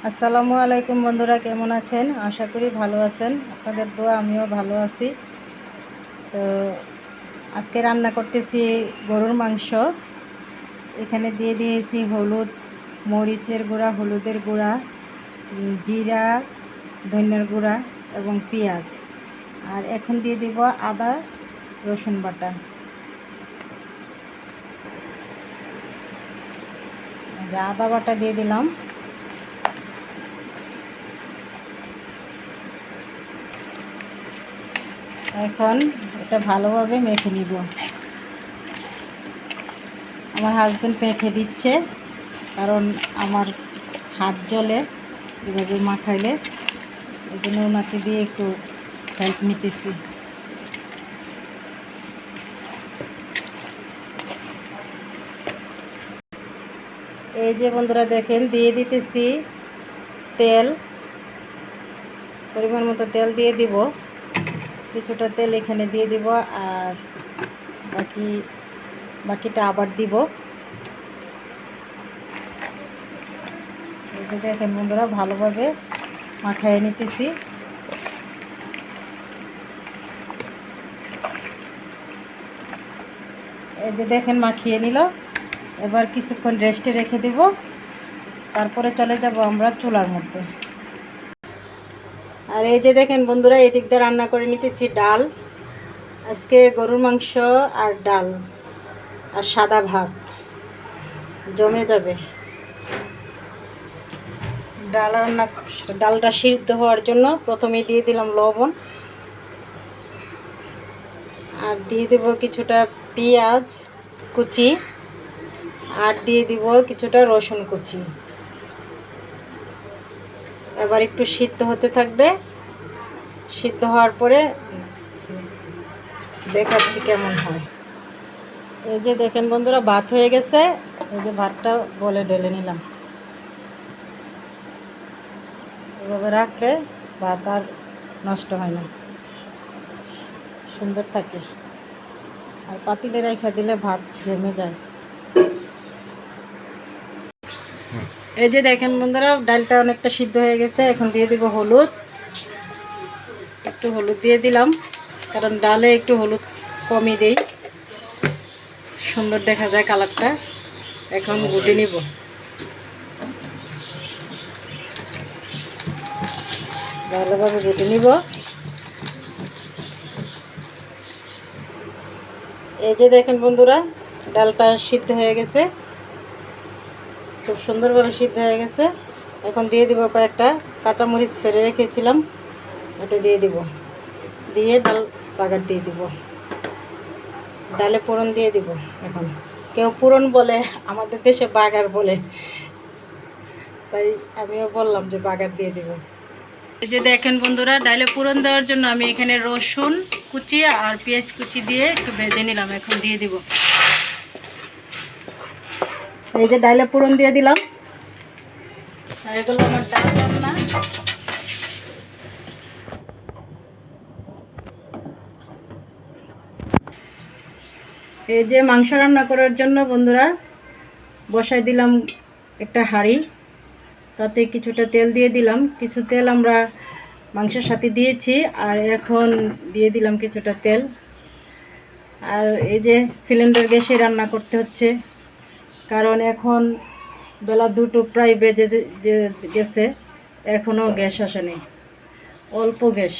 আসসালামু আলাইকুম বন্ধুরা, কেমন আছেন? আশা করি ভালো আছেন। আপনাদের দোয়া আমিও ভালো আছি। তো আজকে রান্না করতেছি গরুর মাংস। এখানে দিয়ে দিয়েছি হলুদ, মরিচের গুঁড়া, হলুদের গুঁড়া, জিরা, ধনিয়ার গুঁড়া এবং পেঁয়াজ। আর এখন দিয়ে দিব আদা রসুন বাটা। আদা বাটা দিয়ে দিলাম। এখন এটা ভালোভাবে মেখে নিব। আমার হাজব্যান্ড মেখে দিচ্ছে, কারণ আমার হাত জ্বলে এভাবে মাখাইলে, এই জন্য ওনাকে দিয়ে একটু হেল্প নিতেছি। এই যে বন্ধুরা দেখেন, দিয়ে দিতেছি তেল, পরিমাণ মতো তেল দিয়ে দিব। কিছুটা তেল এখানে দিয়ে দিব, আর বাকিটা আবার দিব। এই যে দেখেন বন্ধুরা, ভালোভাবে মাখায় নিতেছি। এই যে দেখেন মাখিয়ে নিল। এবার কিছুক্ষণ রেস্টে রেখে দেব, তারপরে চলে যাব আমরা চুলার মধ্যে। আর এই যে দেখেন বন্ধুরা, এই দিক দিয়ে রান্না করে নিতেছি ডাল। আজকে গরুর মাংস আর ডাল আর সাদা ভাত জমে যাবে। ডালটা সিদ্ধ হওয়ার জন্য প্রথমে দিয়ে দিলাম লবণ, আর দিয়ে দেব কিছুটা পেঁয়াজ কুচি, আর দিয়ে দিব কিছুটা রসুন কুচি। এবার একটু সিদ্ধ হতে থাকবে। সিদ্ধ হওয়ার পরে দেখাচ্ছি কেমন হয়। এই যে দেখেন বন্ধুরা, ভাত হয়ে গেছে। এই যে ভাতটা বলে ঢেলে নিলাম। এভাবে রাখলে ভাত আর নষ্ট হয় না, সুন্দর থাকে। আর পাতিলে রেখে দিলে ভাত জমে যায়। এই যে দেখেন বন্ধুরা, ডালটা অনেকটা সিদ্ধ হয়ে গেছে। এখন দিয়ে দিব হলুদ। একটু হলুদ দিয়ে দিলাম, কারণ ডালে একটু হলুদ কমই দেই, সুন্দর দেখা যায় কালারটা। এখন গুটে নিব। ভালোভাবে গুটে নিব। এই যে দেখেন বন্ধুরা, ডালটা সিদ্ধ হয়ে গেছে, খুব সুন্দরভাবে সিদ্ধ হয়ে গেছে। এখন দিয়ে দিব কয়েকটা কাঁচামরিচ ফেলে রেখেছিলাম, ওটা দিয়ে দিব। দিয়ে ডাল বাগার দিয়ে দিব, ডালে ফোড়ন দিয়ে দিব। এখন কেউ ফোড়ন বলে, আমাদের দেশে বাগার বলে, তাই আমিও বললাম যে বাগার দিয়ে দিব। এই যে দেখেন বন্ধুরা, ডালে ফোড়ন দেওয়ার জন্য আমি এখানে রসুন কুচি আর পেঁয়াজ কুচি দিয়ে একটু ভেজে নিলাম। এখন দিয়ে দিব। এই যে ডালে ফোড়ন দিয়ে দিলাম। আর এগুলো আমার ডাল রান্না। এই যে মাংস রান্না করার জন্য বন্ধুরা বসাই দিলাম একটা হাঁড়ি, তাতে কিছুটা তেল দিয়ে দিলাম। কিছু তেল আমরা মাংসের সাথে দিয়েছি, আর এখন দিয়ে দিলাম কিছুটা তেল। আর এই যে সিলিন্ডার গ্যাসে রান্না করতে হচ্ছে, কারণ এখন বেলা 2টো প্রায় বেজে গেছে, এখনও গ্যাস আসেনি, অল্প গ্যাস।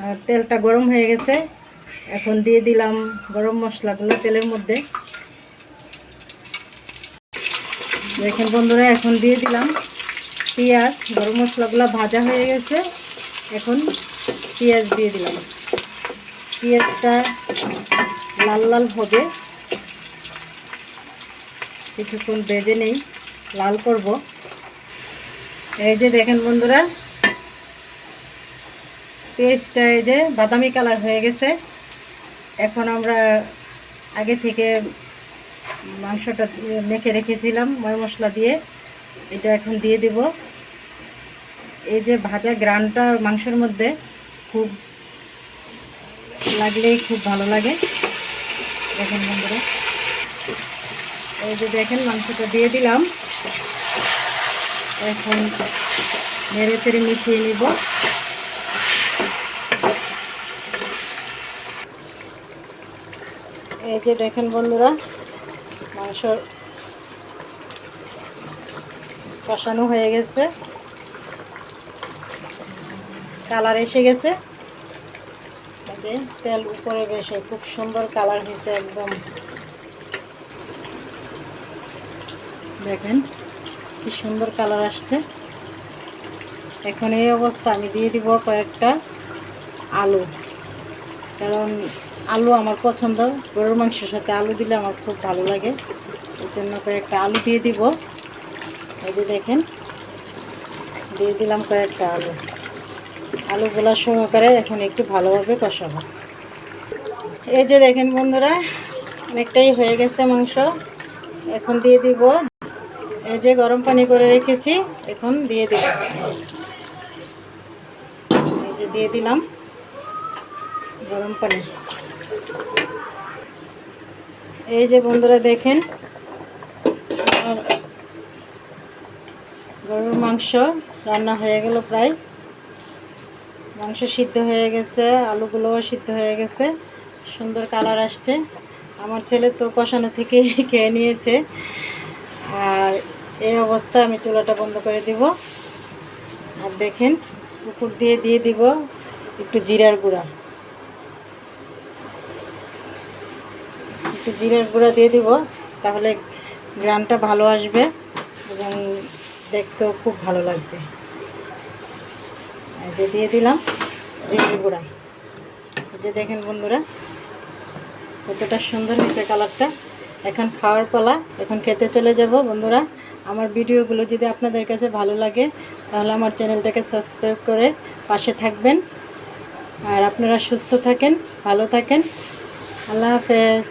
আর তেলটা গরম হয়ে গেছে। এখন দিয়ে দিলাম গরম মশলাগুলো তেলের মধ্যে। দেখেন বন্ধুরা, এখন দিয়ে দিলাম পেঁয়াজ। গরম মশলাগুলো ভাজা হয়ে গেছে, এখন পেঁয়াজ দিয়ে দিলাম। পেঁয়াজটা লাল লাল হবে, কিছুক্ষণ ভেজে নেই, লাল করব। এই যে দেখেন বন্ধুরা, পেঁয়াজটা এই যে বাদামি কালার হয়ে গেছে। এখন আমরা আগে থেকে মাংসটা মেখে রেখেছিলাম ময় মশলা দিয়ে, এটা এখন দিয়ে দেব। এই যে ভাজা গ্রানটা মাংসের মধ্যে খুব লাগলেই খুব ভালো লাগে। দেখেন বন্ধুরা, এই যে দেখেন মাংসটা দিয়ে দিলাম। এখন নেড়ে চেড়ে মিশিয়ে নিব। এই যে দেখেন বন্ধুরা, মাংস কষানো হয়ে গেছে, কালার এসে গেছে। এই যে তেল উপরে বেশে খুব সুন্দর কালার হয়েছে একদম। দেখেন কি সুন্দর কালার আসছে। এখন এই অবস্থা আমি দিয়ে দিব কয়েকটা আলু, কারণ আলু আমার পছন্দ। গরুর মাংসের সাথে আলু দিলে আমার খুব ভালো লাগে, এর জন্য কয়েকটা আলু দিয়ে দিব। এই যে দেখেন দিয়ে দিলাম কয়েকটা আলু। আলুগুলা সহকারে এখন একটু ভালোভাবে কষাবো। এই যে দেখেন বন্ধুরা, অনেকটাই হয়ে গেছে মাংস। এখন দিয়ে দিব এই যে গরম পানি করে রেখেছি, এখন দিয়ে দিব। এই যে দিয়ে দিলাম গরম পানি। এই যে বন্ধুরা দেখেন আমার গরুর মাংস রান্না হয়ে গেল প্রায়। মাংস সিদ্ধ হয়ে গেছে, আলুগুলোও সিদ্ধ হয়ে গেছে, সুন্দর কালার আসছে। আমার ছেলে তো কষানো থেকে খেয়ে নিয়েছে। আর এই অবস্থা আমি চুলাটা বন্ধ করে দিব। আর দেখেন উপর দিয়ে দিয়ে দিব একটু জিরার গুঁড়া, একটু জিরার গুঁড়া দিয়ে দিব, তাহলে গ্রামটা ভালো আসবে এবং দেখতেও খুব ভালো লাগবে। এই যে দিয়ে দিলাম জিরার গুঁড়া। এই যে দেখেন বন্ধুরা কতটা সুন্দর হয়েছে কালারটা। এখন খাওয়ার পালা, এখন খেতে চলে যাব বন্ধুরা। আমার ভিডিওগুলো যদি আপনাদের কাছে ভালো লাগে তাহলে আমার চ্যানেলটাকে সাবস্ক্রাইব করে পাশে থাকবেন। আর আপনারা সুস্থ থাকেন, ভালো থাকেন। আল্লাহ হাফেজ।